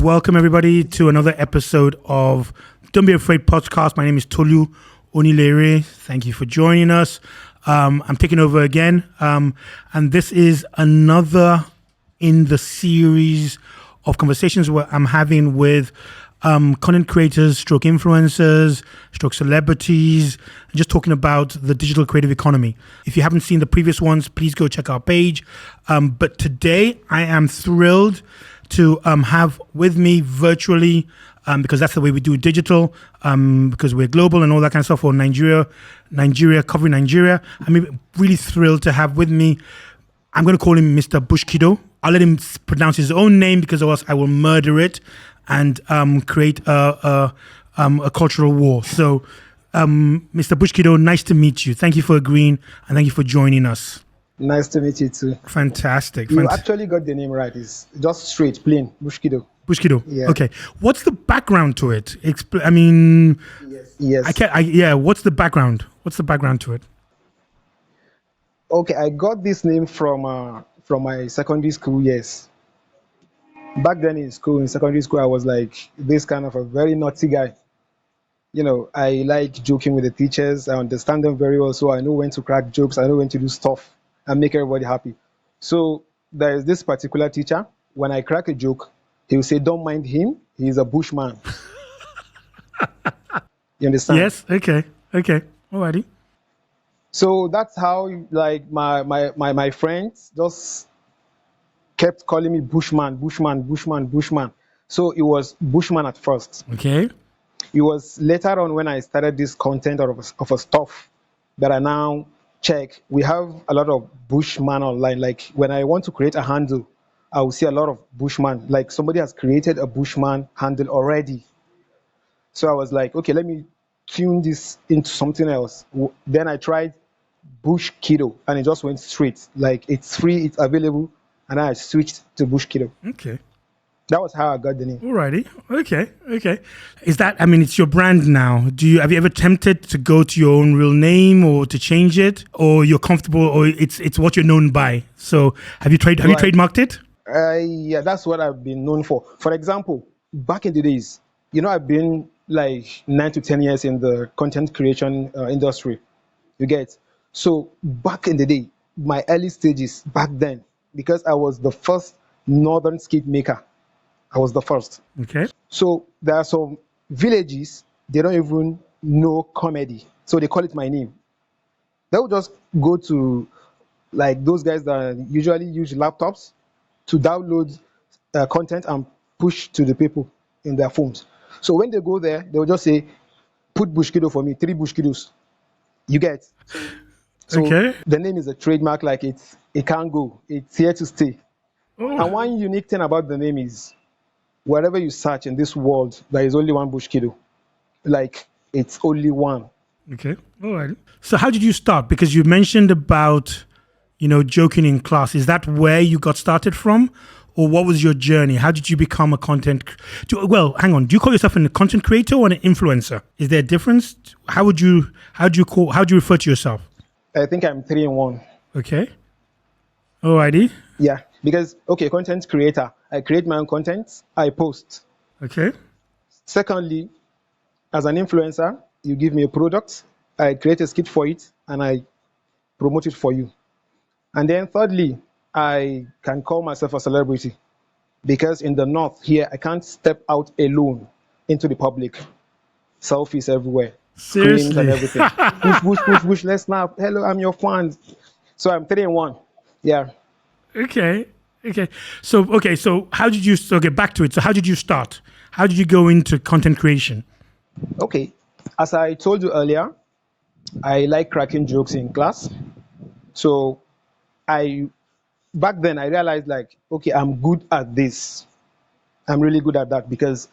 Welcome everybody to another episode of Don't Be Afraid podcast. My name is Tolu Onilere. Thank you for joining us. I'm taking over again, and this is another in the series of conversations where I'm having with content creators, stroke influencers, stroke celebrities, just talking about the digital creative economy. If you haven't seen the previous ones, please go check our page. But today I am thrilled to have with me virtually, because that's the way we do digital, because we're global and all that kind of stuff for Nigeria, covering Nigeria. I'm really thrilled to have with me, I'm going to call him Mr. Bushkiddo. I'll let him pronounce his own name because or else I will murder it and create a cultural war. So, Mr. Bushkiddo, nice to meet you. Thank you for agreeing and thank you for joining us. Nice to meet you too. Fantastic. You actually got the name right. It's just straight, plain, Bushkiddo. Bushkiddo. Yeah. Okay. What's the background to it? Yes. What's the background? What's the background to it? Okay, I got this name from my secondary school years. Back then in secondary school, I was like this kind of a very naughty guy. You know, I like joking with the teachers. I understand them very well, so I know when to crack jokes. I know when to do stuff and make everybody happy. So there is this particular teacher. When I crack a joke, he will say, "Don't mind him. He's a bushman." You understand? Yes. Okay. Alrighty. So that's how like my friends just kept calling me Bushman. So it was Bushman at first. Okay. It was later on when I started this content of a stuff that I now check. We have a lot of Bushman online. Like when I want to create a handle, I will see a lot of Bushman. Like somebody has created a Bushman handle already. So I was like, okay, let me tune this into something else. Then I tried Bushkiddo and it just went straight. Like it's free, it's available, and I switched to Bushkiddo. Okay. That was how I got the name. Alrighty. Okay. Is that? I mean, it's your brand now. Have you ever tempted to go to your own real name or to change it, or you're comfortable, or it's what you're known by? So have you trademarked it? Yeah, that's what I've been known for. For example, back in the days, I've been like 9 to 10 years in the content creation industry. You get? So back in the day, my early stages back then, because I was the first northern skit maker. I was the first. Okay. So there are some villages, they don't even know comedy. So they call it my name. They will just go to like those guys that usually use laptops to download content and push to the people in their phones. So when they go there, they will just say, "Put Bushkiddo for me, 3 Bushkiddos." You get? So Okay. the name is a trademark, like it can't go. It's here to stay. Oh. And one unique thing about the name is wherever you search in this world, there is only one Bushkiddo. Like it's only one. Okay. All right. So how did you start? Because you mentioned about, joking in class. Is that where you got started from? Or what was your journey? How did you become a hang on. Do you call yourself a content creator or an influencer? Is there a difference? How do you refer to yourself? I think I'm 3 in 1. Okay. Alrighty. Yeah. Because content creator. I create my own content, I post. Okay. Secondly, as an influencer, you give me a product, I create a skit for it, and I promote it for you. And then thirdly, I can call myself a celebrity because in the north here, I can't step out alone into the public. Selfies everywhere. Seriously? Screens and everything. push, let's snap. Hello, I'm your fan. So I'm 3 in 1. Yeah. Okay. So how did you, back to it. So how did you start? How did you go into content creation? Okay. As I told you earlier, I like cracking jokes in class. So back then I realized like, okay, I'm good at this. I'm really good at that because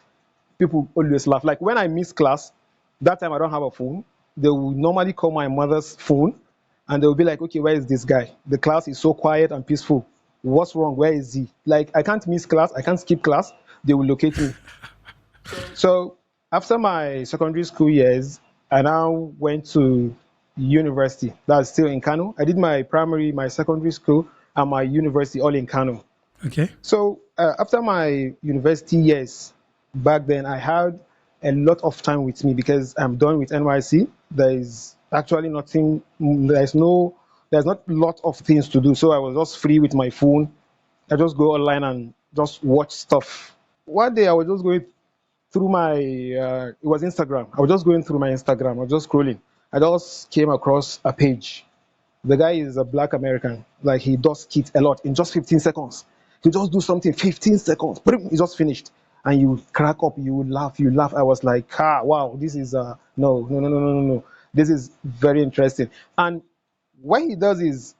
people always laugh. Like when I miss class, that time I don't have a phone. They will normally call my mother's phone and they will be like, okay, where is this guy? The class is so quiet and peaceful. What's wrong? Where is he? Like I can't miss class. I can't skip class. They will locate me. So after my secondary school years, I now went to university. That's still in Kano. I did my primary, my secondary school, and my university all in Kano. Okay. So after my university years, back then I had a lot of time with me because I'm done with NYC. There is actually nothing. There's not a lot of things to do. So I was just free with my phone. I just go online and just watch stuff. One day I was just going through my it was Instagram. I was just going through my Instagram. I was just scrolling. I just came across a page. The guy is a black American. Like he does skits a lot in just 15 seconds. He just do something 15 seconds. Boom, he just finished. And you crack up, you laugh, you laugh. I was like, wow, this is no, no, no, no, no, no, no. This is very interesting. And what he does is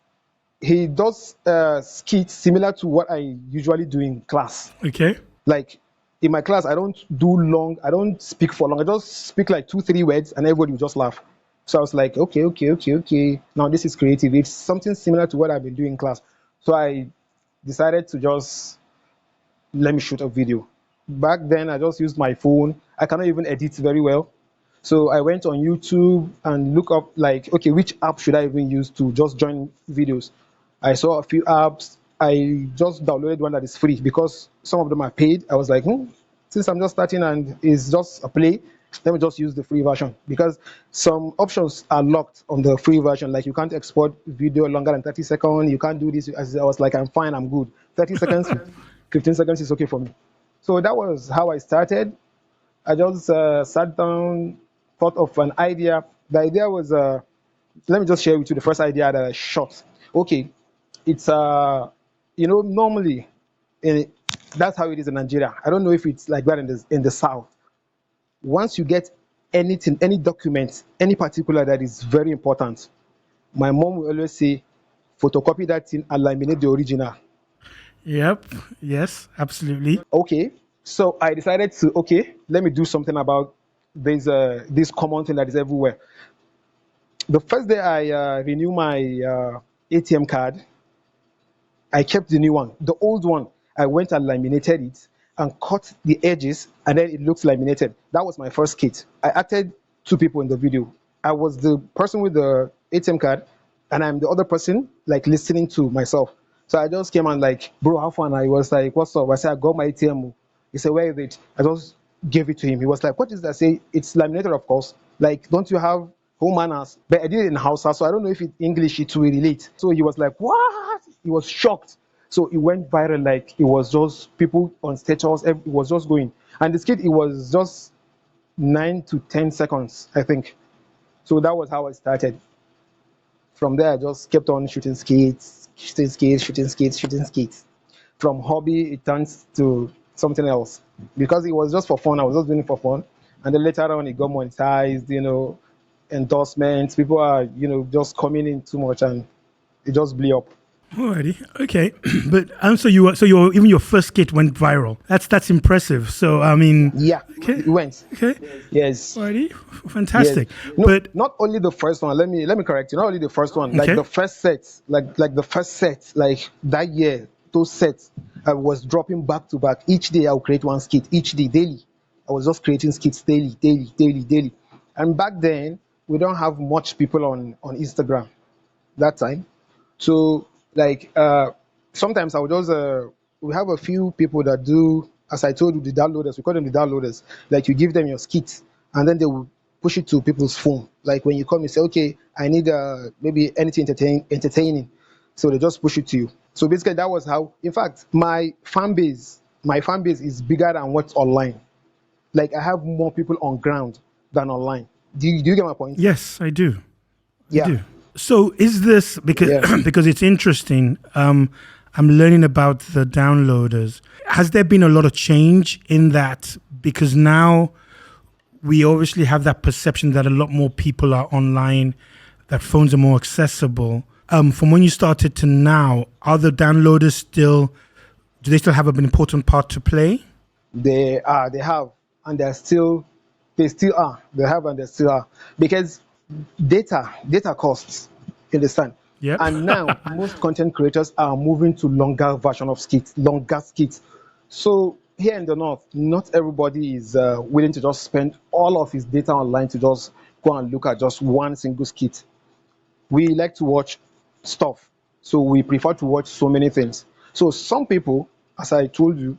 he does skits similar to what I usually do in class. Okay. Like in my class, I don't speak for long. I just speak like two, three words and everybody will just laugh. So I was like, okay, okay, okay, okay. Now this is creative. It's something similar to what I've been doing in class. So I decided to just let me shoot a video. Back then, I just used my phone. I cannot even edit very well. So I went on YouTube and look up like, okay, which app should I even use to just join videos? I saw a few apps. I just downloaded one that is free because some of them are paid. I was like, since I'm just starting and it's just a play, let me just use the free version because some options are locked on the free version. Like you can't export video longer than 30 seconds. You can't do this. I was like, I'm fine, I'm good. 30 seconds, 15 seconds is okay for me. So that was how I started. I just sat down, thought of an idea. The idea was, let me just share with you the first idea that I shot. Okay, it's normally, in, that's how it is in Nigeria. I don't know if it's like that in the south. Once you get anything, any document, any particular that is very important, my mom will always say, photocopy that thing and laminate the original. Yep. Yes, absolutely. Okay, so I decided to let me do something about this common thing that is everywhere. The first day I renew my ATM card, I kept the new one. The old one, I went and laminated it and cut the edges, and then it looks laminated. That was my first kit. I acted two people in the video. I was the person with the ATM card, and I'm the other person like listening to myself. So I just came and like, bro, how fun? I was like, what's up? I said, I got my ATM. He said, where is it? I just gave it to him. He was like, what is that? I say, it's laminated, of course. Like, don't you have home manners? But I did it in Hausa, so I don't know if it English it will relate. So he was like, what? He was shocked. So it went viral, like it was just people on status, it was just going. And the skit, it was just 9 to 10 seconds, I think. So that was how I started. From there, I just kept on shooting skates, shooting skates, shooting skates, shooting skates. From hobby, it turns to something else because it was just for fun. I was just doing it for fun, and then later on, it got monetized. Endorsements. People are just coming in too much, and it just blew up. Alrighty. Okay. But even your first skit went viral. That's impressive. So I mean, Yeah, okay. it went. Okay. Yes. Alrighty. Yes. Fantastic. No, But not only the first one. Let me correct you. Not only the first one. Like okay. the first set, like the first set, like that year, those sets, I was dropping back to back. Each day, I'll create one skit. Each day, daily. I was just creating skits daily, daily, daily, daily. And back then, we don't have much people on Instagram that time. So like sometimes I would just we have a few people that do, as I told you, the downloaders. We call them the downloaders. Like you give them your skit, and then they will push it to people's phone. Like when you come, you say, okay, I need maybe anything entertaining. So they just push it to you. So basically, that was how. In fact, my fan base is bigger than what's online. Like I have more people on ground than online. Do you get my point? yes, I do. I Yeah. do. So is this because Yeah. because it's interesting? I'm learning about the downloaders. Has there been a lot of change in that? Because now we obviously have that perception that a lot more people are online, that phones are more accessible. From when you started to now, are the downloaders still? Do they still have an important part to play? They have, and they still are. They have and they still are because data costs. You understand? Yep. And now most content creators are moving to longer version of skits, longer skits. So here in the north, not everybody is willing to just spend all of his data online to just go and look at just one single skit. We like to watch stuff, so we prefer to watch so many things. So some people, as I told you,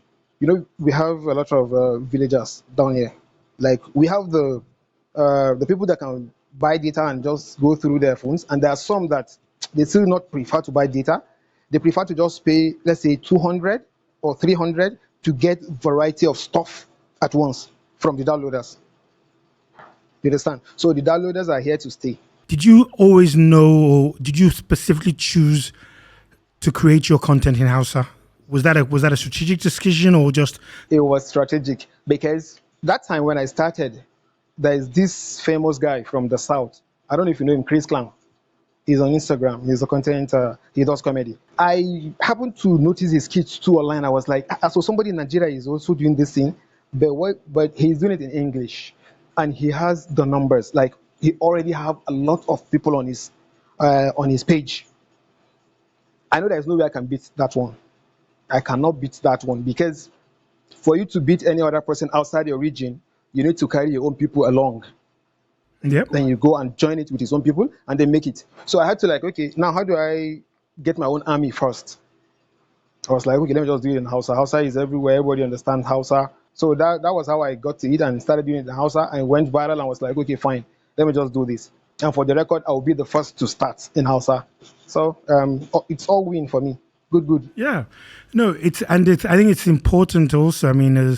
we have a lot of villagers down here. Like we have the people that can buy data and just go through their phones, and there are some that they still not prefer to buy data. They prefer to just pay, let's say, 200 or 300 to get variety of stuff at once from the downloaders. You understand? So the downloaders are here to stay. Did you always know, or did you specifically choose to create your content in Hausa? Was that a strategic decision, or just? It was strategic because that time when I started, there is this famous guy from the south. I don't know if you know him, Chris Clown. He's on Instagram. He's a content. He does comedy. I happened to notice his skits too online. I was like, so somebody in Nigeria is also doing this thing, but he's doing it in English, and he has the numbers. Like he already have a lot of people on his page. I know there's no way I can beat that one. I cannot beat that one because for you to beat any other person outside your region, you need to carry your own people along. Yep. Then you go and join it with his own people and they make it. So I had to okay, now how do I get my own army first? I was like, okay, let me just do it in Hausa. Hausa is everywhere. Everybody understands Hausa. So that was how I got to it and started doing it in Hausa and went viral and was like, okay, fine, let me just do this. And for the record, I will be the first to start in Hausa. So it's all win for me. Good. Yeah. No, I think it's important also. I mean,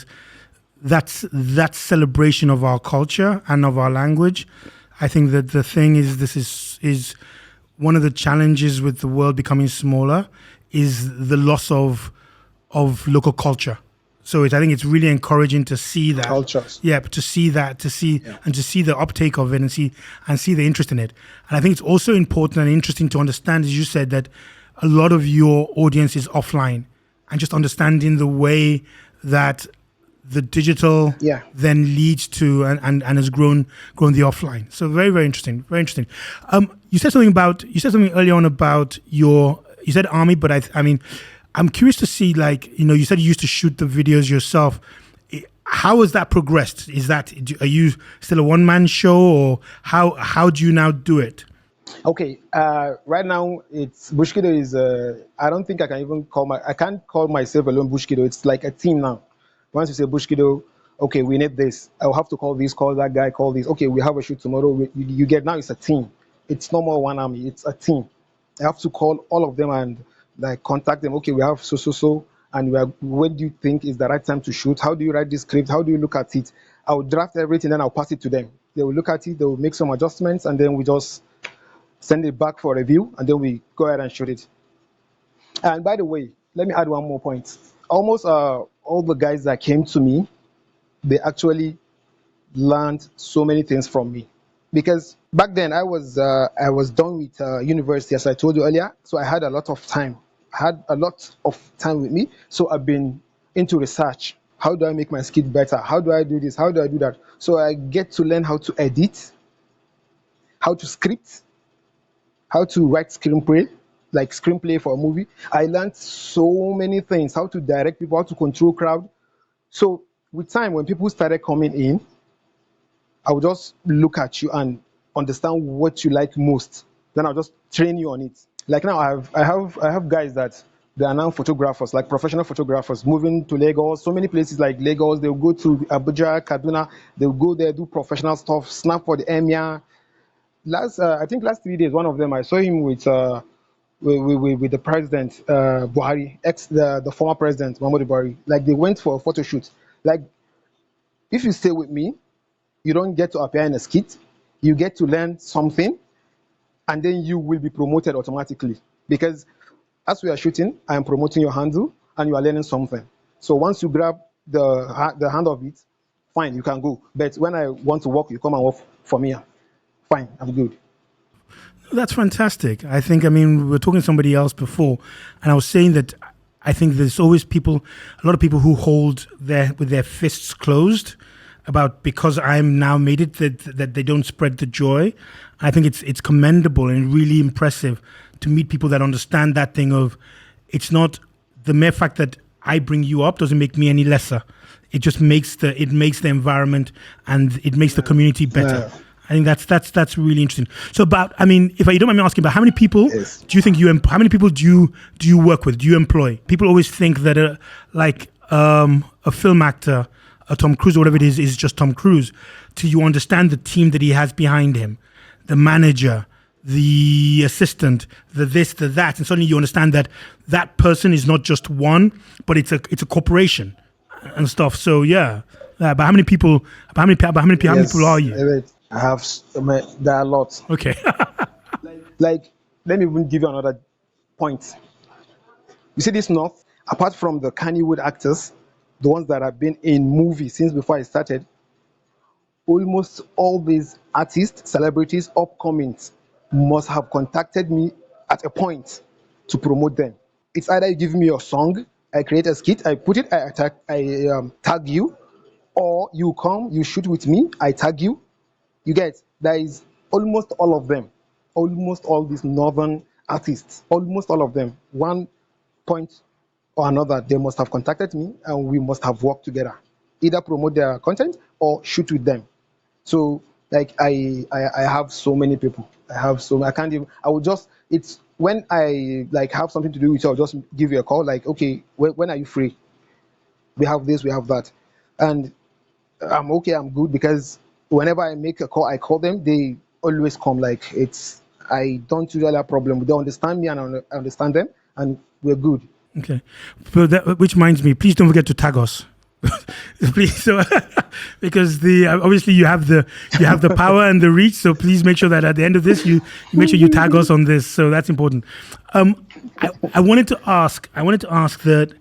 that celebration of our culture and of our language. I think that the thing is, this is one of the challenges with the world becoming smaller is the loss of local culture. So I think it's really encouraging to see that cultures. Yeah, to see that, to see the uptake of it and see the interest in it. And I think it's also important and interesting to understand, as you said, that a lot of your audience is offline, and just understanding the way that the digital then leads to and has grown the offline. So very, very interesting. Very interesting. You said something earlier on about you said army, but I mean, I'm curious to see, you said you used to shoot the videos yourself. How has that progressed? Are you still a one-man show, or how do you now do it? Okay, right now it's Bushkiddo is. I don't think I can't call myself alone Bushkiddo. It's like a team now. Once you say Bushkiddo, okay, we need this. I'll have to call that guy, call this. Okay, we have a shoot tomorrow. You get now. It's a team. It's no more one army. It's a team. I have to call all of them and contact them. Okay, we have so, and when do you think is the right time to shoot? How do you write this script? How do you look at it? I'll draft everything, then I'll pass it to them. They will look at it. They will make some adjustments, and then we just send it back for review, and then we go ahead and shoot it. And by the way, let me add one more point. Almost all the guys that came to me, they actually learned so many things from me. Because back then I was done with university, as I told you earlier, so I had a lot of time. With me, so I've been into research. How do I make my skit better? How do I do this? How do I do that? So I get to learn how to edit, how to script, how to write screenplay for a movie. I learned so many things, how to direct people, how to control crowd. So with time, when people started coming in, I would just look at you and understand what you like most. Then I'll just train you on it. Like now, I have guys that they are now photographers, like professional photographers, moving to Lagos. So many places like Lagos, they'll go to Abuja, Kaduna. They'll go there, do professional stuff, snap for the emir. I think last 3 days, one of them I saw him with the president Buhari, the former president Muhammadu Buhari. Like they went for a photo shoot. Like if you stay with me, you don't get to appear in a skit. You get to learn something, and then you will be promoted automatically. Because as we are shooting, I am promoting your handle, and you are learning something. So once you grab the hand of it, fine, you can go. But when I want to work, you come and work for me. Fine, I'm good. That's fantastic. We were talking to somebody else before, and I was saying that I think there's always a lot of people who hold with their fists closed about, because I'm now made it, that they don't spread the joy. I think it's commendable and really impressive to meet people that understand that thing of, it's not the mere fact that I bring you up doesn't make me any lesser. It just makes the environment and it makes the community better. I think that's really interesting. So, about, I mean, if you don't mind me asking, about how many people Yes. do you think how many people do you work with? Do you employ? People always think that a film actor, a Tom Cruise or whatever it is just Tom Cruise. Till you understand the team that he has behind him, the manager, the assistant, the this, the that, and suddenly you understand that that person is not just one, but it's a corporation and stuff. So yeah. But how many people? How many people are you? Yes, I have. There are lots. Okay. Like, let me even give you another point. You see this North, apart from the Kannywood actors, the ones that have been in movies since before I started, almost all these artists, celebrities, upcomings must have contacted me at a point to promote them. It's either you give me your song, I create a skit, I put it, tag you, or you come, you shoot with me, I tag you. You get, there is almost all of them, almost all these northern artists, almost all of them, one point or another, they must have contacted me and we must have worked together, either promote their content or shoot with them. So like I have so many people. I can't even, I would just, it's when I like have something to do with you, I'll just give you a call, like, okay, when are you free? We have this, we have that. And I'm okay, I'm good, because whenever I make a call, I call them, they always come. Like, it's, I don't usually have a problem. They understand me and I understand them, and we're good. Okay. So which reminds me, please don't forget to tag us. Please, so because obviously you have the power and the reach, so please make sure that at the end of this you make sure you tag us on this. So that's important. I wanted to ask that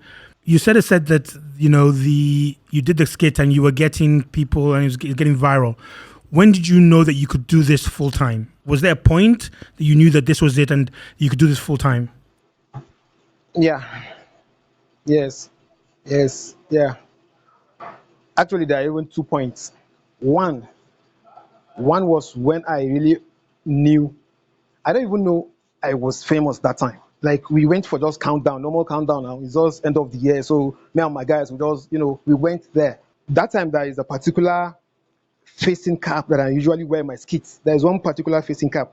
you said that you did the skit and you were getting people and it was getting viral. When did you know that you could do this full time? Was there a point that you knew that this was it and you could do this full time? Yeah. Yes. Yeah. Actually, there are even 2 points. One was when I really knew. I don't even know I was famous that time. Like, we went for just countdown, normal countdown now. It's just end of the year. So me and my guys, we went there. That time there is a particular facing cap that I usually wear in my skits. There is one particular facing cap.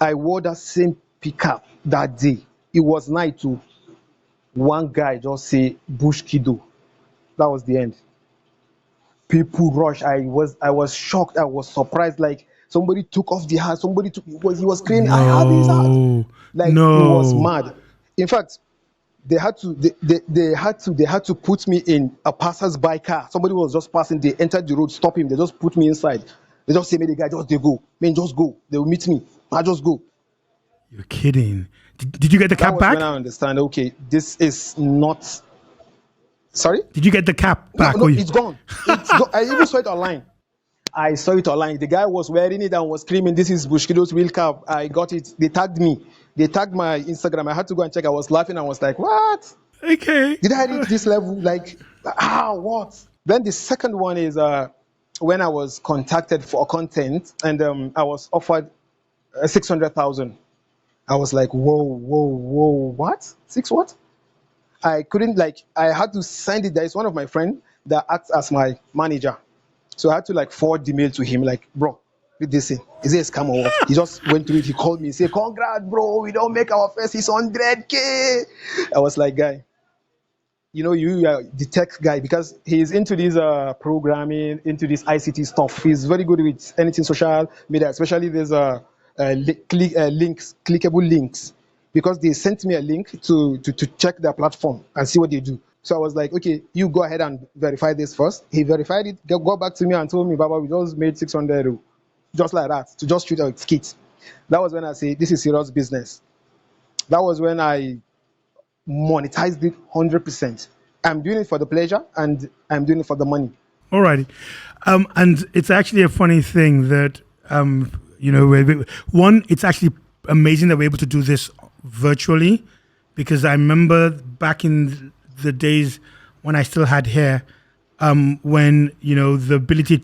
I wore that same pickup that day. It was night too. One guy just say Bushkiddo. That was the end. People rush. I was shocked. I was surprised. Like, somebody took off the hat. He was screaming, I have his hat. Like, it was mad. In fact, they had to put me in a passers-by car. Somebody was just passing. They entered the road, stop him. They just put me inside. They just say, "Me, the guy, just they go. Man, just go. They will meet me. I just go." You're kidding. Did you get the cap back? When I understand. Okay, this is not. Sorry. Did you get the cap back? No, it's gone. It's gone. I even saw it online. The guy was wearing it and was screaming, "This is Bushkiddo's real cap." I got it. They tagged me. They tagged my Instagram. I had to go and check. I was laughing. I was like, "What? Okay. Did I reach this level? Like, what?" Then the second one is when I was contacted for content and I was offered 600,000. I was like, whoa, what? Six what? I couldn't, like, I had to send it. There is one of my friends that acts as my manager. So I had to like forward the mail to him, like, "Bro, read this in. Is it a scam or what?" He just went through it. He called me and said, "Congrats, bro. We don't make our first 600K." I was like, "Guy, you are the tech guy," because he's into this programming, into this ICT stuff. He's very good with anything social media, especially there's links, clickable links, because they sent me a link to check their platform and see what they do. So I was like, "Okay, you go ahead and verify this first." He verified it, got back to me and told me, "Baba, we just made 600, just like that, to just shoot a skit." That was when I say, this is serious business. That was when I monetized it 100%. I'm doing it for the pleasure and I'm doing it for the money. Alrighty. And it's actually a funny thing that, one, it's actually amazing that we're able to do this virtually, because I remember back in the days when I still had hair, when the ability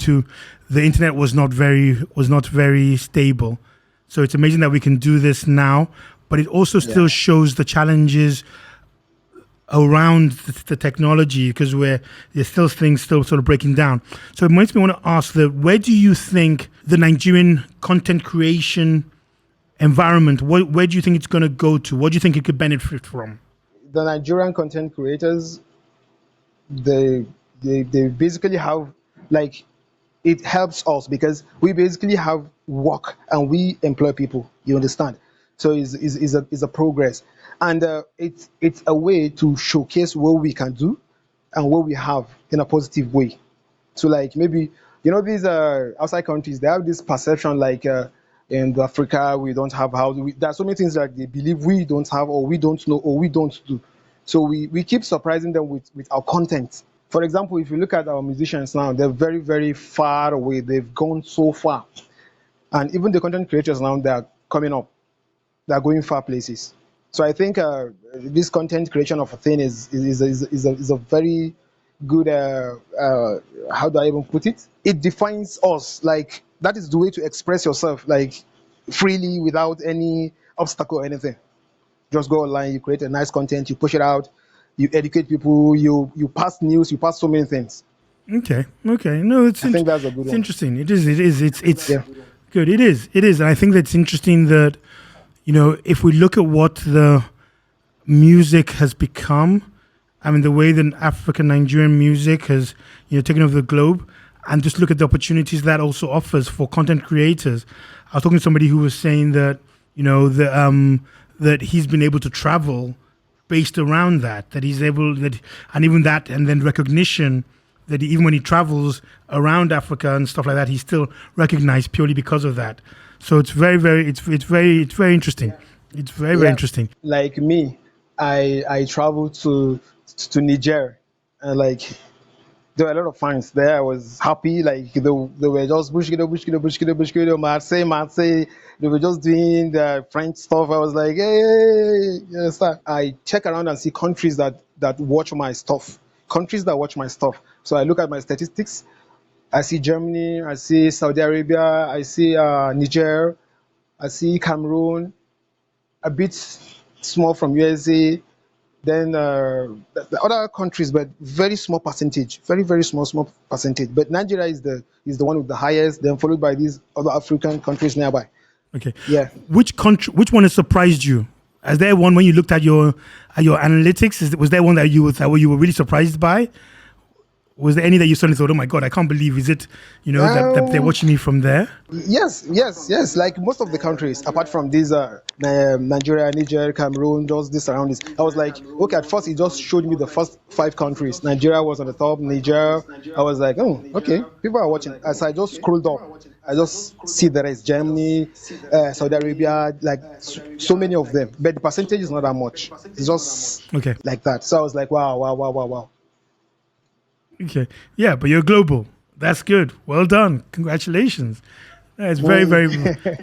the internet was not very stable. So it's amazing that we can do this now, but it also still shows the challenges around the technology because there's still things still sort of breaking down. So it makes me want to ask that where do you think the Nigerian content creation environment, where do you think it's going to go to? What do you think it could benefit from? The Nigerian content creators, they they basically have like, it helps us because we basically have work and we employ people. You understand? So it's a progress, and it's a way to showcase what we can do and what we have in a positive way. So like maybe, these outside countries, they have this perception like, in Africa we don't have house. There are so many things that they believe we don't have, or we don't know, or we don't do. So we keep surprising them with our content. For example, if you look at our musicians now, they're very, very far away. They've gone so far. And even the content creators now, they are coming up. They're going far places. So I think this content creation of a thing is a very good, how do I even put it? It defines us. Like, that is the way to express yourself, like, freely without any obstacle or anything. Just go online, you create a nice content, you push it out, you educate people, you pass news, you pass so many things. Okay. No, I think that's a good it's one. interesting. It's Yeah. good. It is, and I think that's interesting that if we look at what the music has become, I mean, the way that African Nigerian music has, taken over the globe, and just look at the opportunities that also offers for content creators. I was talking to somebody who was saying that, that he's been able to travel based around that he's able that, and even that, and then recognition that even when he travels around Africa and stuff like that, he's still recognized purely because of that. So it's very interesting. It's very Yeah. interesting. Like me, I traveled to Niger, and like, there were a lot of fans there. I was happy. Like, they were just Bushkiddo, Bushkiddo, Bushkiddo, Bushkiddo, Marseille, Marseille. They were just doing the French stuff. I was like, hey, you understand? I check around and see countries that watch my stuff. Countries that watch my stuff. So I look at my statistics. I see Germany. I see Saudi Arabia. I see Niger. I see Cameroon. A bit small from USA. Then the other countries, but very small percentage, very, very small percentage. But Nigeria is the one with the highest, then followed by these other African countries nearby. Okay. Yeah. Which one has surprised you? Is there one when you looked at your analytics? Was there one that you were really surprised by? Was there any that you suddenly thought, oh my God, I can't believe, is it, that they're Um, watching me from there? yes. Like most of the countries, apart from these, Nigeria, Niger, Cameroon, just this surroundings. I was like, okay. At first, it just showed me the first five countries. Nigeria was on the top. Niger. I was like, oh, okay. People are watching. As I just scrolled up, I just see the rest: Germany, Saudi Arabia, like so many of them. But the percentage is not that much. It's just Okay. like that. So I was like, wow, wow, wow, wow, wow. Okay. Yeah, but you're global. That's good. Well done. Congratulations. That's very, very,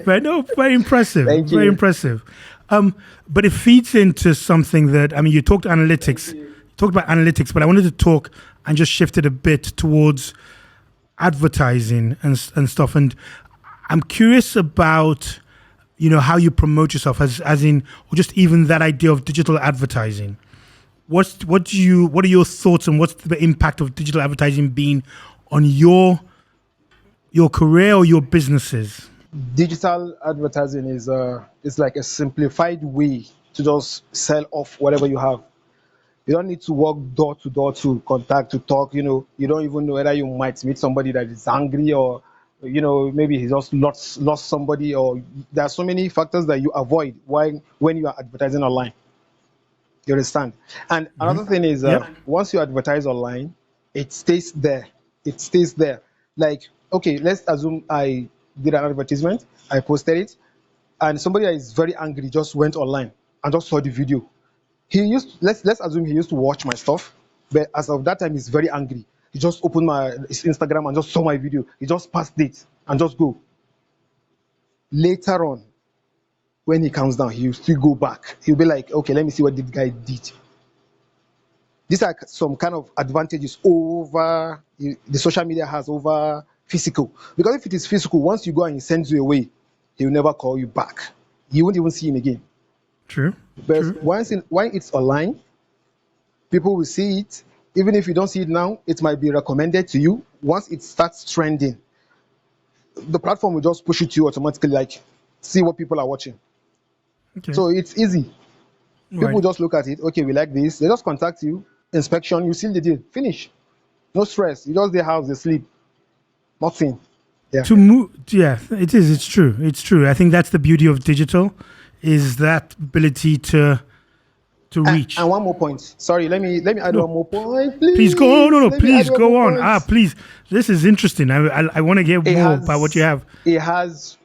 very, no, very impressive. Thank Very you. impressive. But it feeds into something that, I mean, you talked analytics, you talked about analytics, but I wanted to talk and just shift it a bit towards advertising and stuff. And I'm curious about, how you promote yourself as in, or just even that idea of digital advertising. What are your thoughts, and what's the impact of digital advertising been on your career or your businesses? Digital advertising is like a simplified way to just sell off whatever you have. You don't need to walk door to door to contact, to talk. You don't even know whether you might meet somebody that is angry, or maybe he just lost somebody, or there are so many factors that you avoid when you are advertising online. You understand? And another thing is, Yep. once you advertise online, it stays there. It stays there. Like, okay, let's assume I did an advertisement, I posted it, and somebody that is very angry just went online and just saw the video. Let's assume he used to watch my stuff, but as of that time he's very angry. He just opened his Instagram and just saw my video. He just passed it and just go. Later on, when he comes down, he'll still go back. He'll be like, okay, let me see what this guy did. These are some kind of advantages over the social media has over physical. Because if it is physical, once you go and he sends you away, he will never call you back. You won't even see him again. True. But when it's online, People will see it. Even if you don't see it now, it might be recommended to you. Once it starts trending, the platform will just push it to you automatically, like, see what people are watching. Okay. So it's easy. People Right. just look at it. Okay, we like this. They just contact you. Inspection. You seal the deal. Finish. No stress. You just their house. They sleep. Nothing. Yeah. To move, yeah, it is. It's true. It's true. I think that's the beauty of digital, is that ability to reach. And one more point. Sorry, let me add No, one more point, please go. No, no, Let me add please one go more on. point. Please. This is interesting. I want to hear It more about what you has have. it has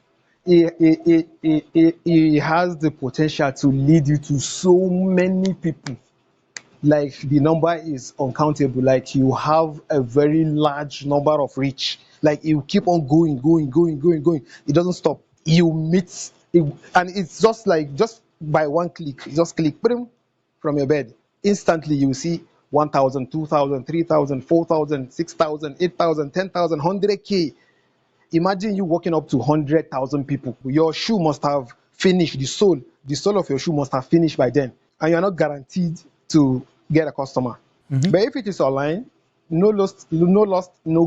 it has the potential to lead you to so many people. Like the number is uncountable. Like you have a very large number of reach. Like you keep on going. It doesn't stop. You meet it, and it's just like just by one click. You just click boom, from your bed. Instantly you see 1,000, 2,000, 3,000, 4,000, 6,000, 8,000, 10,000, 100K. Imagine you walking up to 100,000 people. Your shoe must have finished. The sole of your shoe must have finished by then, and you're not guaranteed to get a customer. But if it is online, no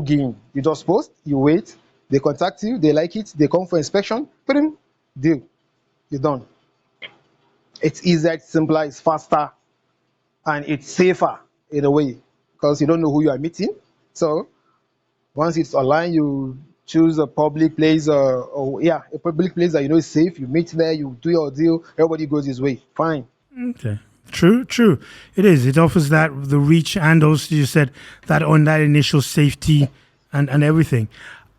gain. You just post, you wait, they contact you, they like it, they come for inspection, boom, deal, you're done. It's easier, it's simpler, it's faster, and it's safer in a way, because you don't know who you are meeting. So once it's online, you choose a public place, or yeah, a public place that you know is safe. You meet there, you do your deal, everybody goes his way. Fine. Okay. True, true. It is. It offers that the reach, and also you said that on that initial safety and everything.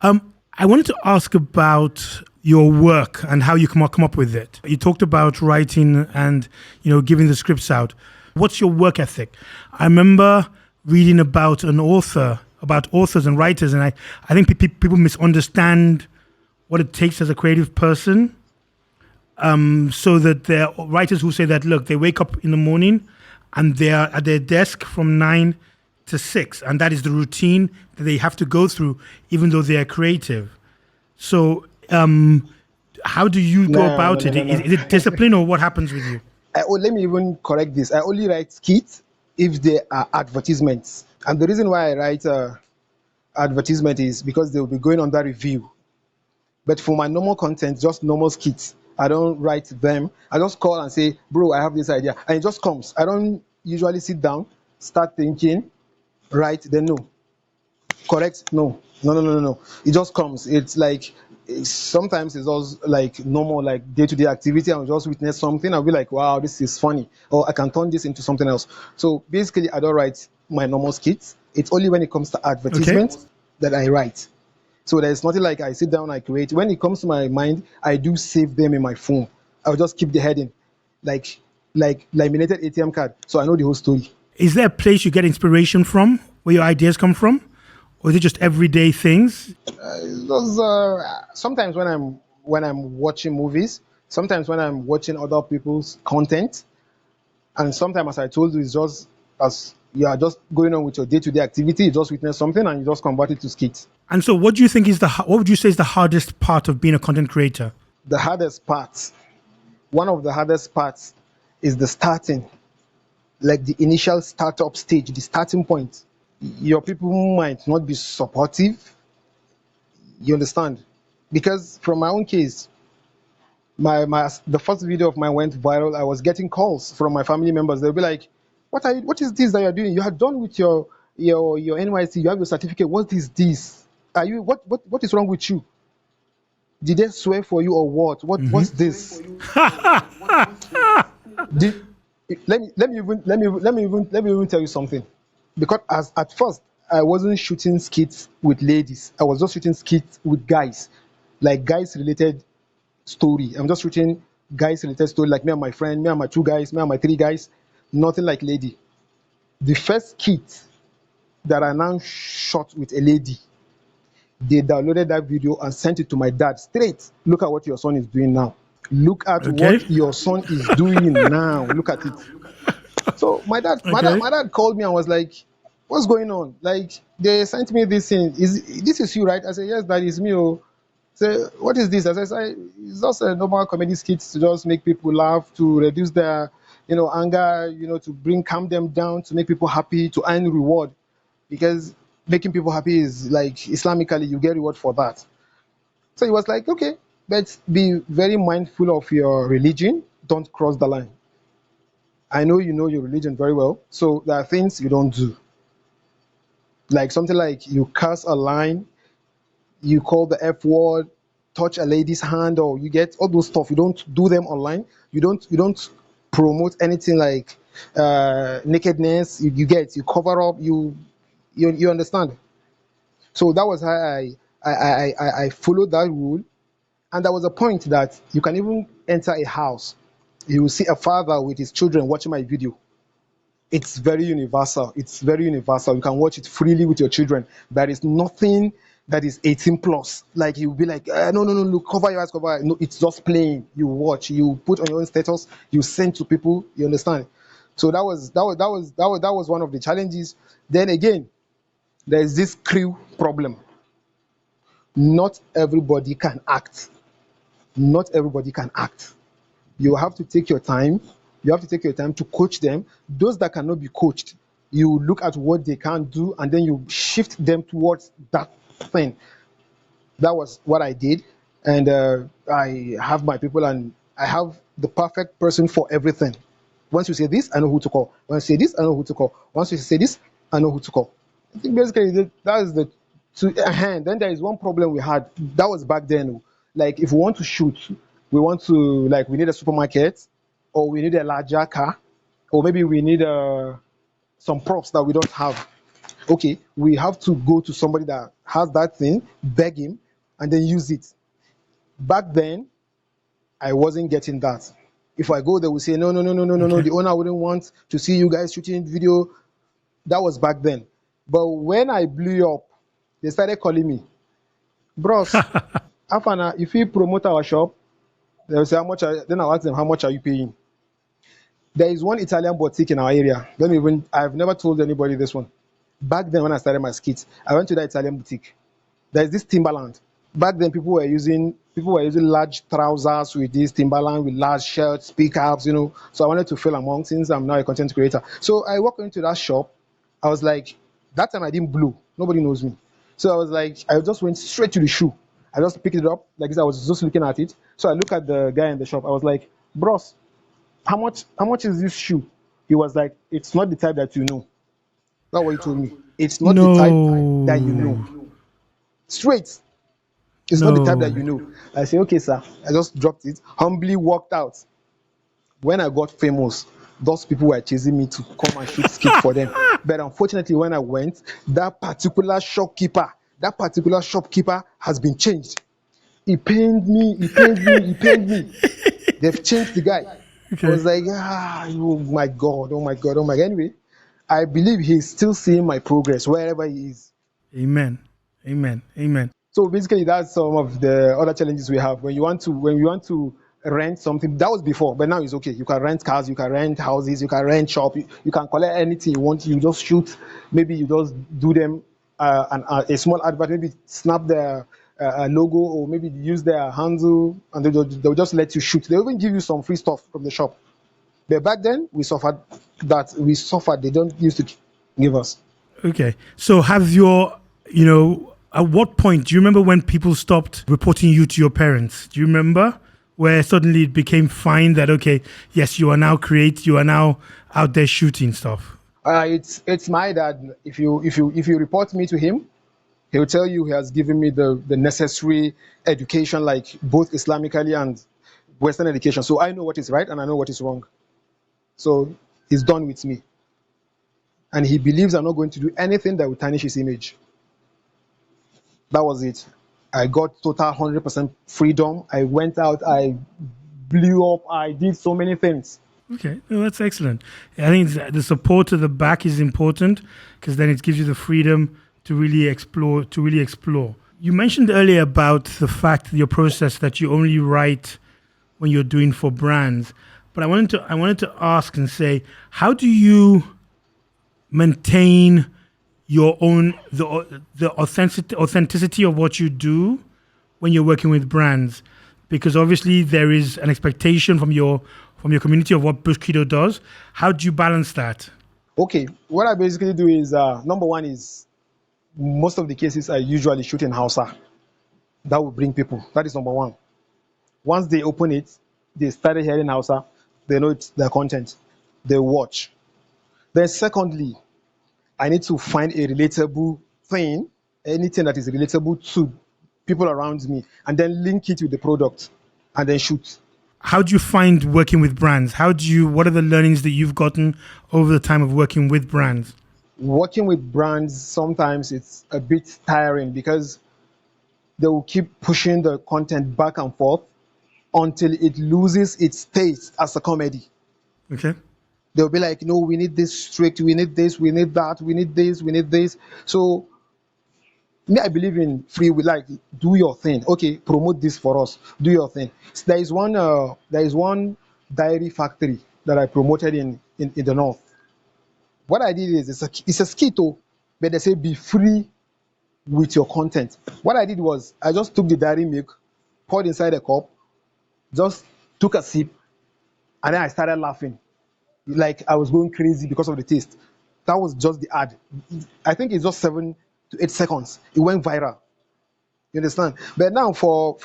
I wanted to ask about your work and how you come up with it. You talked about writing and giving the scripts out. What's your work ethic? I remember reading about about authors and writers, and I think people misunderstand what it takes as a creative person. So that there are writers who say that, look, they wake up in the morning and they are at their desk from 9 to 6, and that is the routine that they have to go through, even though they are creative. So, how do you go No, about no, it? no, no, no. Is it discipline, or what happens with you? Let me even correct this. I only write skits if they are advertisements. And the reason why I write advertisement is because they will be going under review. But for my normal content, just normal skits, I don't write them. I just call and say, bro, I have this idea. And it just comes. I don't usually sit down, start thinking, write, then no. Correct? No. No. It just comes. It's like, sometimes it's also like normal, like day-to-day activity. I'll just witness something. I'll be like, wow, this is funny. Or I can turn this into something else. So basically, I don't write my normal skits. It's only when it comes to Okay. advertisements that I write. So there's nothing like I sit down, I create. When it comes to my mind, I do save them in my phone. I'll just keep the heading, like laminated ATM card. So I know the whole story. Is there a place you get inspiration from, where your ideas come from? Or is it just everyday things? Those sometimes when I'm watching movies, sometimes when I'm watching other people's content, and sometimes, as I told you, it's just as you are just going on with your day-to-day activity. You just witness something and you just convert it to skits. And so, what do you think is what would you say is the hardest part of being a content creator? The hardest part, one of the hardest parts, is the starting, like the initial startup stage, the starting point. Your people might not be supportive. You understand? Because from my own case, my the first video of mine went viral. I was getting calls from my family members. They'll be like, what is this that you're doing? You are done with your NYC, you have your certificate. What is this? Are you what is wrong with you? Did they swear for you or what? What's this? Did, let me even tell you something. Because as at first I wasn't shooting skits with ladies. I was just shooting skits with guys, like guys related story. I'm just shooting guys related story, like me and my friend, me and my two guys, me and my three guys. Nothing like lady. The first skit that I now shot with a lady, they downloaded that video and sent it to my dad straight. Look at what your son is doing now. Look at Okay. what your son is doing now. Look at it. So my dad, my dad, Okay. my dad called me and was like, "What's going on? Like they sent me this thing. This is you, right?" I said, "Yes, that is me." Oh, say, "What is this?" I said, "It's just a normal comedy skit to just make people laugh, to reduce their anger, to bring calm them down, to make people happy, to earn reward, because making people happy is like Islamically you get reward for that. So he was like, okay, but be very mindful of your religion. Don't cross the line. I know your religion very well, so there are things you don't do, like something like you curse a line, you call the F word, touch a lady's hand, or you get all those stuff. You don't do them online. You don't promote anything like nakedness. You cover up. You understand. So that was how I followed that rule. And there was a point that you can even enter a house. You will see a father with his children watching my video. It's very universal. It's very universal. You can watch it freely with your children. There is nothing that is 18 plus. Like you'll be like, no, no, no, look, cover your eyes, cover. No, it's just playing. You watch. You put on your own status. You send to people. You understand? So that was one of the challenges. Then again, there is this crew problem. Not everybody can act. Not everybody can act. You have to take your time. You have to take your time to coach them. Those that cannot be coached, you look at what they can do and then you shift them towards that thing. That was what I did. And I have my people, and I have the perfect person for everything. Once you say this, I know who to call. Once you say this, I know who to call. Once you say this, I know who to call. I think basically that is the hand. Then there is one problem we had. That was back then. Like if we want to shoot, we need a supermarket, or we need a larger car, or maybe we need some props that we don't have. Okay, we have to go to somebody that has that thing, beg him, and then use it. Back then, I wasn't getting that. If I go, they will say, no, no, no, no, no, no, no. Okay. The owner wouldn't want to see you guys shooting video. That was back then. But when I blew up, they started calling me, bros, Afana, if you promote our shop, they'll say, then I'll ask them, how much are you paying? There is one Italian boutique in our area. I've never told anybody this one. Back then, when I started my skits, I went to that Italian boutique. There's this Timberland. Back then, people were using large trousers with this Timberland, with large shirts, pickups. So I wanted to fill among, since I'm now a content creator. So I walked into that shop. I was like, that time I didn't blow. Nobody knows me. So I was like, I just went straight to the shoe. I just picked it up like this. I was just looking at it. So I looked at the guy in the shop. I was like, bros, how much is this shoe? He was like, it's not the type that you know. That's what he told me. It's not the type that you No. know. Straight. It's not the type that No. you know. I say, okay, sir. I just dropped it, humbly walked out. When I got famous, those people were chasing me to come and shoot skit for them. But unfortunately, when I went, that particular shopkeeper has been changed. He pained me, he pained me, he pained me. They've changed the guy. I Okay. was like, oh my God, oh my God, oh my God. Anyway, I believe he's still seeing my progress wherever he is. Amen. Amen. Amen. So basically, that's some of the other challenges we have. When you want to rent something, that was before, but now it's okay. You can rent cars, you can rent houses, you can rent shop, you can collect anything you want. You just shoot. Maybe you just do them a small advert, maybe snap their logo, or maybe use their handle, and they'll just let you shoot. They'll even give you some free stuff from the shop. But back then, we suffered that. We suffered. They don't used to give us. Okay. So at what point, do you remember when people stopped reporting you to your parents? Do you remember where suddenly it became fine that, okay, yes, you are now out there shooting stuff? It's my dad. If you report me to him, he'll tell you he has given me the necessary education, like both Islamically and Western education. So I know what is right and I know what is wrong. So he's done with me. And he believes I'm not going to do anything that will tarnish his image. That was it. I got total 100% freedom. I went out, I blew up, I did so many things. Okay, no, that's excellent. I think the support to the back is important because then it gives you the freedom to really explore. You mentioned earlier about the fact that your process that you only write when you're doing for brands, but I wanted to ask and say, how do you maintain your own the authenticity of what you do when you're working with brands? Because obviously there is an expectation from your community of what Bushkiddo does. How do you balance that? Okay, what I basically do is number one is most of the cases I usually shoot in Hausa. That will bring people. That is number one. Once they open it, they started hearing Hausa, they know it's their content, they watch. Then, secondly, I need to find a relatable thing, anything that is relatable to people around me, and then link it with the product and then shoot. How do you find working with brands? What are the learnings that you've gotten over the time of working with brands? Working with brands, sometimes it's a bit tiring because they will keep pushing the content back and forth until it loses its taste as a comedy. Okay. They'll be like, no, we need this strict, we need this, we need that, we need this, we need this. So me, I believe in free will. Like, do your thing. Okay, promote this for us. Do your thing. So there is one dairy factory that I promoted in the north. What I did is it's a skito, but they say be free with your content. What I did was I just took the dairy milk, poured inside a cup, just took a sip, and then I started laughing. Like I was going crazy because of the taste. That was just the ad. I think it's just 7 to 8 seconds. It went viral. You understand? But now for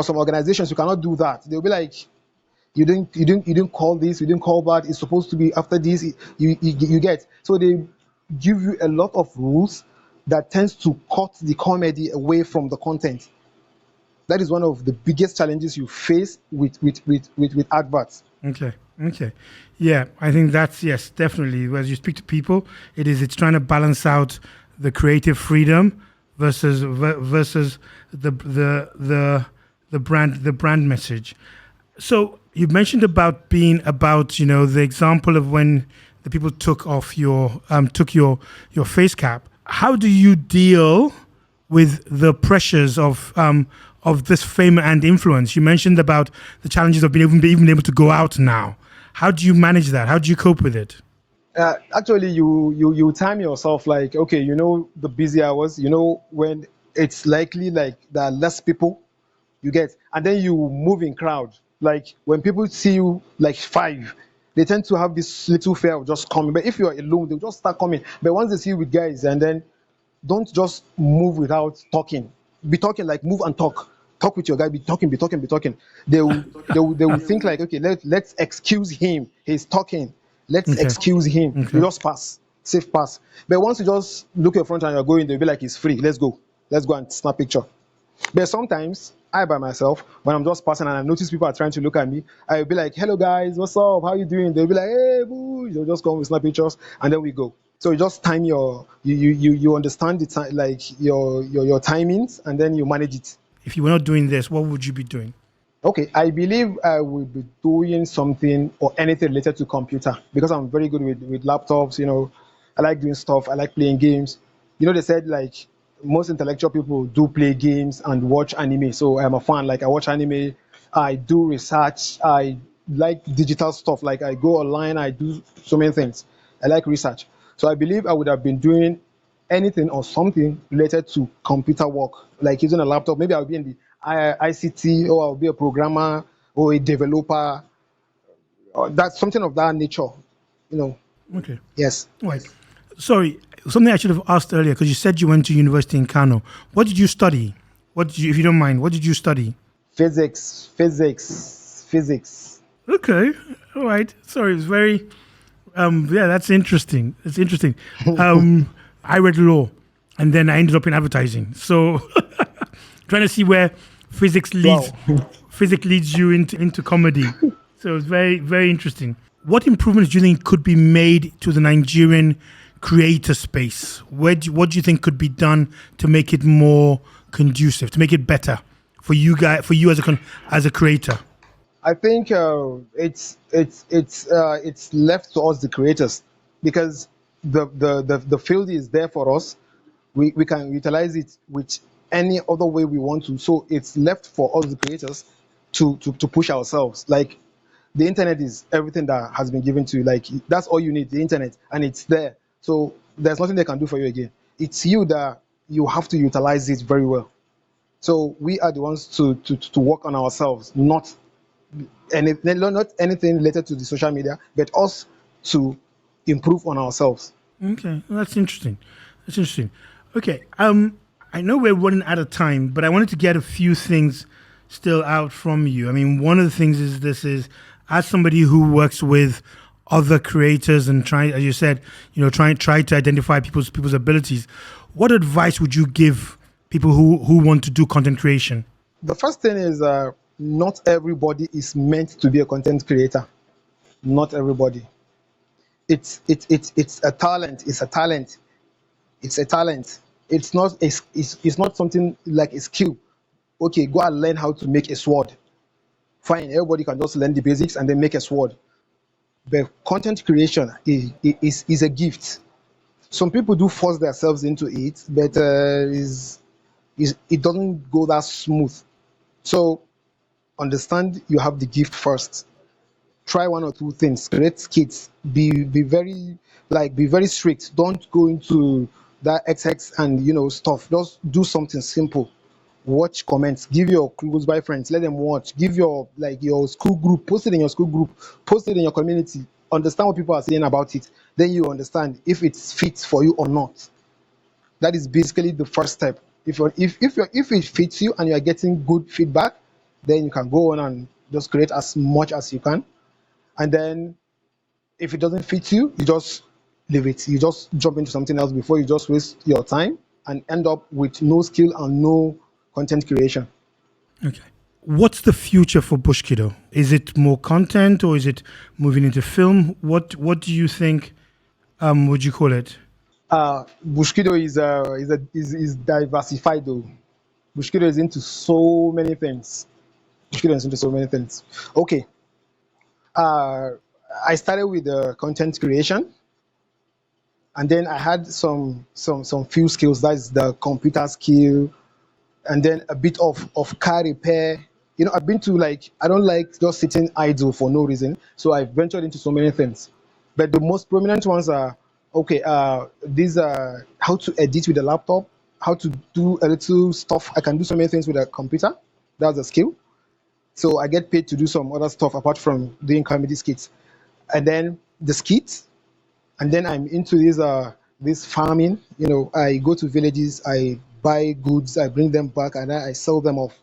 some organizations, you cannot do that. They'll be like, you didn't call this, you didn't call that. It's supposed to be after this. You get. So they give you a lot of rules that tends to cut the comedy away from the content. That is one of the biggest challenges you face with adverts. Okay. Okay. Yeah, I think that's, yes, definitely. As you speak to people, it's trying to balance out the creative freedom versus the brand message. So you mentioned about being about, the example of when the people took your face cap. How do you deal with the pressures of this fame and influence? You mentioned about the challenges of being even able to go out now. How do you manage that? How do you cope with it? Actually, you time yourself, like, okay, the busy hours, when it's likely like there are less people, you get, and then you move in crowd. Like when people see you like five, they tend to have this little fear of just coming. But if you're alone, they'll just start coming. But once they see you with guys, and then don't just move without talking. Be talking, like move and talk. Talk with your guy. Be talking. Be talking. Be talking. They will think like, okay, let's excuse him. He's talking. Let's Okay. excuse him. Okay. You just pass, safe pass. But once you just look at front and you're going, they'll be like, it's free. Let's go and snap picture. But sometimes I by myself, when I'm just passing and I notice people are trying to look at me, I'll be like, hello guys, what's up? How you doing? They'll be like, hey, boo. They'll just come with snap pictures and then we go. So you just time you understand the time, like your timings, and then you manage it. If you were not doing this, what would you be doing? Okay, I believe I will be doing something or anything related to computer because I'm very good with laptops. I like doing stuff. I like playing games. They said like most intellectual people do play games and watch anime. So I'm a fan. Like I watch anime. I do research. I like digital stuff. Like I go online. I do so many things. I like research. So I believe I would have been doing anything or something related to computer work, like using a laptop. Maybe I'll be in the ICT, or I'll be a programmer or a developer, or that's something of that nature. You know, Okay. yes. Right. Sorry, something I should have asked earlier, because you said you went to university in Kano. What did you study? If you don't mind, what did you study? Physics. Okay. All right. Sorry, it's very, yeah, that's interesting. It's interesting. I read law and then I ended up in advertising. So trying to see where physics leads, Wow. physics leads you into comedy. So it's very, very interesting. What improvements do you think could be made to the Nigerian creator space? What do you think could be done to make it more conducive, to make it better for you guys, for you as a creator? I think it's left to us, the creators, because the field is there for us. We can utilize it with any other way we want to. So it's left for us, the creators, to push ourselves. Like the internet is everything that has been given to you. Like that's all you need, the internet, and it's there. So there's nothing they can do for you again. It's you that you have to utilize it very well. So we are the ones to work on ourselves, not not anything related to the social media, but us to improve on ourselves. Okay, well, that's interesting. That's interesting. Okay, I know we're running out of time, but I wanted to get a few things still out from you. I mean, one of the things is as somebody who works with other creators and try, as you said, try to identify people's abilities. What advice would you give people who want to do content creation? The first thing is not everybody is meant to be a content creator. Not everybody. It's a talent. It's a talent. It's a talent. It's not something like a skill. Okay, go and learn how to make a sword. Fine, everybody can just learn the basics and then make a sword. But content creation is a gift. Some people do force themselves into it, but it doesn't go that smooth. So understand you have the gift first. Try one or two things. Create skits. Be very be very strict. Don't go into that XX and stuff. Just do something simple. Watch comments. Give your close by friends. Let them watch. Give your your school group. Post it in your school group. Post it in your community. Understand what people are saying about it. Then you understand if it's fit for you or not. That is basically the first step. If it fits you and you are getting good feedback, then you can go on and just create as much as you can. And then if it doesn't fit you, you just leave it. You just jump into something else before you just waste your time and end up with no skill and no content creation. Okay. What's the future for Bushkiddo? Is it more content or is it moving into film? What do you think? Would you call it? Bushkiddo is diversified though. Bushkiddo is into so many things. Okay. I started with content creation, and then I had some few skills. That's the computer skill, and then a bit of car repair. I've been to I don't like just sitting idle for no reason. So I've ventured into so many things. But the most prominent ones are these are how to edit with a laptop, how to do a little stuff. I can do so many things with a computer. That's a skill. So I get paid to do some other stuff apart from doing comedy skits. And then the skits, and then I'm into this farming. I go to villages, I buy goods, I bring them back, and then I sell them off.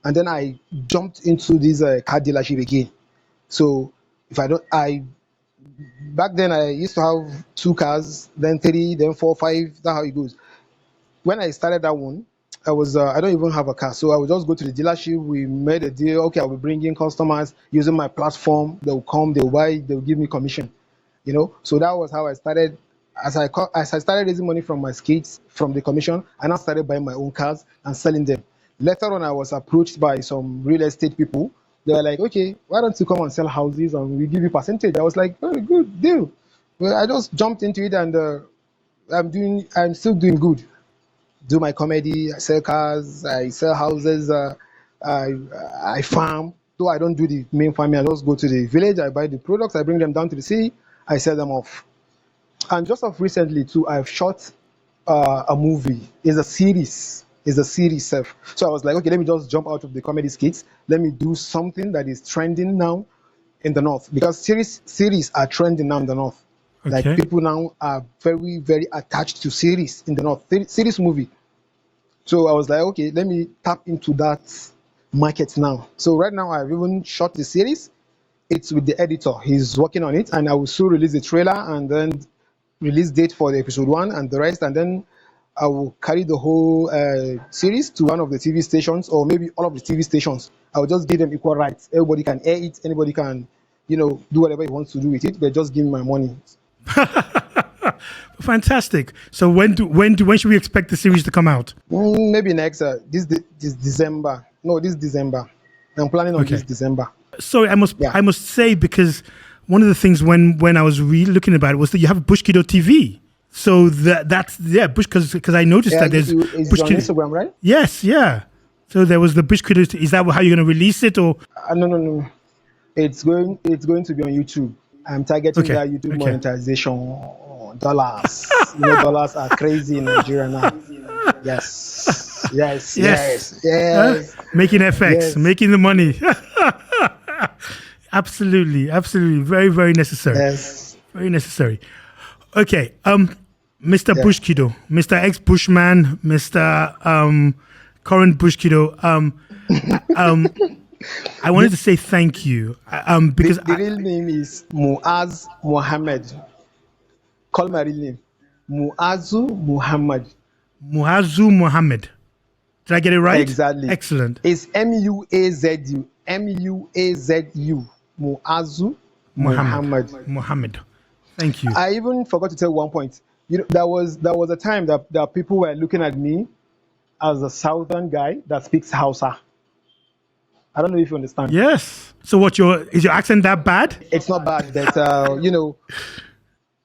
And then I jumped into this car dealership again. So if I back then I used to have 2 cars, then 3, then 4, 5. That's how it goes. When I started that one, I don't even have a car, so I would just go to the dealership. We made a deal. Okay, I'll be bringing customers using my platform. They'll come, they'll buy, they'll give me commission. So that was how I started. As I started raising money from my skits, from the commission, I now started buying my own cars and selling them. Later on, I was approached by some real estate people. They were like, okay, why don't you come and sell houses and we give you percentage? I was like, very good deal. Well, I just jumped into it and I'm still doing good. Do my comedy, I sell cars, I sell houses, I farm. Though I don't do the main farming, I just go to the village, I buy the products, I bring them down to the city, I sell them off. And just of recently too, I've shot a movie. It's a series. Self. So I was like, okay, let me just jump out of the comedy skits. Let me do something that is trending now in the north, because series are trending now in the north. Okay. Like people now are very, very attached to series in the north. Series movie. So I was like, okay, let me tap into that market now. So right now I've even shot the series. It's with the editor. He's working on it, and I will soon release the trailer and then release date for the episode 1 and the rest, and then I will carry the whole series to one of the TV stations, or maybe all of the TV stations. I will just give them equal rights. Everybody can air it. Anybody can, do whatever he wants to do with it, but just give me my money. Fantastic. So when should we expect the series to come out? Maybe next this December. No, this December. I'm planning on this December. So I must say, because one of the things when I was looking about it was that you have Bushkiddo TV. So that's because I noticed that there's Bushkiddo on Instagram, right? Yes, yeah. So there was the Bushkiddo. Is that how you're going to release it, or? No. It's going to be on YouTube. I'm targeting that YouTube monetization. Dollars. Dollars are crazy in Nigeria now. Yes. Making FX, making the money. Absolutely. Very, very necessary. Yes. Very necessary. Okay. Mr. Yeah. Bushkiddo, Mr. Ex-Bushman, Mr. Current Bushkiddo. I wanted to say thank you. Because The real name is Muaz Mohammed. Call my real name. Muazu Muhammad. Muazu Mohammed. Did I get it right? Exactly. Excellent. It's Muazu. Muazu. Muazu Muhammad. Mohammed. Thank you. I even forgot to tell one point. There was a time that people were looking at me as a southern guy that speaks Hausa. I don't know if you understand. Yes. So is your accent that bad? It's not bad, but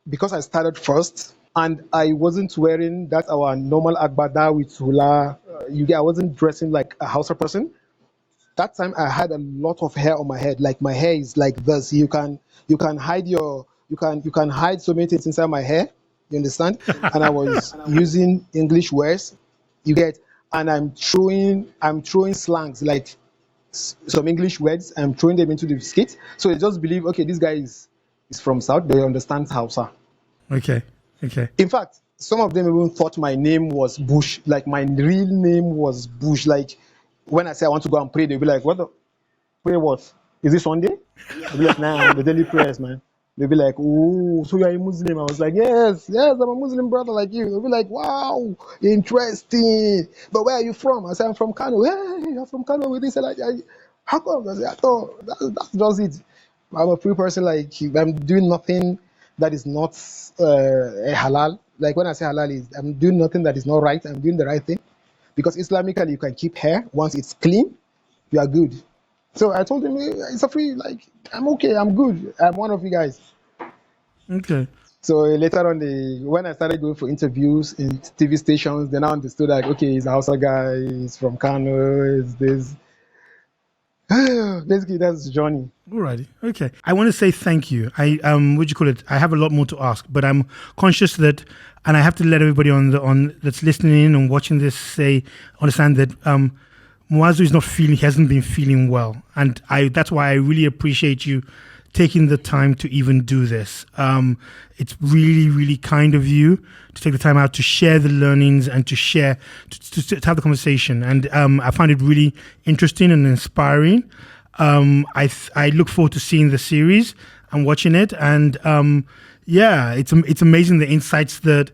because I started first and I wasn't wearing that our normal agbada with hula. I wasn't dressing like a Hausa person. That time I had a lot of hair on my head. Like my hair is like this. You can hide so many things inside my hair. You understand? And I was using English words. You get, and I'm throwing slangs like some English words. I'm throwing them into the skit. So they just believe, okay, this guy is from South. They understand Hausa. Okay. In fact, some of them even thought my name was Bush. Like my real name was Bush. Like when I say I want to go and pray, they'll be like, pray what? Is it Sunday? I'll be like, nah, the daily prayers, man. They'll be like, oh, so you're a Muslim? I was like, yes, I'm a Muslim brother like you. They'll be like, wow, interesting. But where are you from? I said, I'm from Kano. Hey, you're from Kano. They said, like, how come? I said, I thought that's just it. I'm a free person. Like, I'm doing nothing that is not halal. Like when I say halal, I'm doing nothing that is not right. I'm doing the right thing. Because Islamically, you can keep hair. Once it's clean, you are good. So I told him, it's a free, like, I'm okay, I'm good. I'm one of you guys. Okay. So later on, when I started going for interviews in TV stations, then I understood that, okay, he's a Hausa guy, he's from Kano, he's this. Basically, that's the journey. Alrighty. Okay. I want to say thank you. I I have a lot more to ask, but I'm conscious that, and I have to let everybody on that's listening in and watching this understand that Muazu is not he hasn't been feeling well, and that's why I really appreciate you taking the time to even do this. It's really, really kind of you to take the time out to share the learnings and to share, to have the conversation. And I find it really interesting and inspiring. I look forward to seeing the series and watching it. And it's amazing the insights that,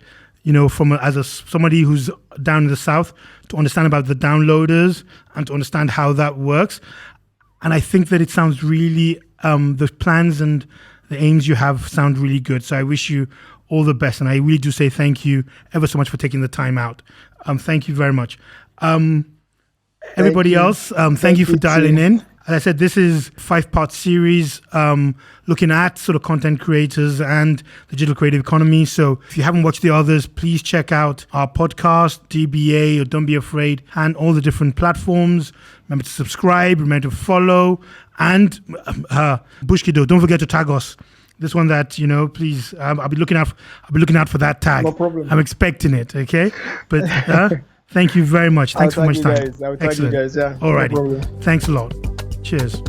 from somebody who's down in the South, to understand about the downloaders and to understand how that works. And I think that it sounds really, the plans and the aims you have sound really good. So I wish you all the best. And I really do say thank you ever so much for taking the time out. Thank you very much. Everybody else, thank you for dialing in. As I said, this is a 5-part series looking at sort of content creators and the digital creative economy. So if you haven't watched the others, please check out our podcast, DBA or Don't Be Afraid, and all the different platforms. Remember to subscribe, remember to follow, and Bushkiddo, don't forget to tag us. This one that, please, I'll be looking out for that tag. No problem. I'm expecting it, okay? But thank you very much. Thanks for much time. I'll tag you guys, yeah. All right. No problem. Thanks a lot. Cheers.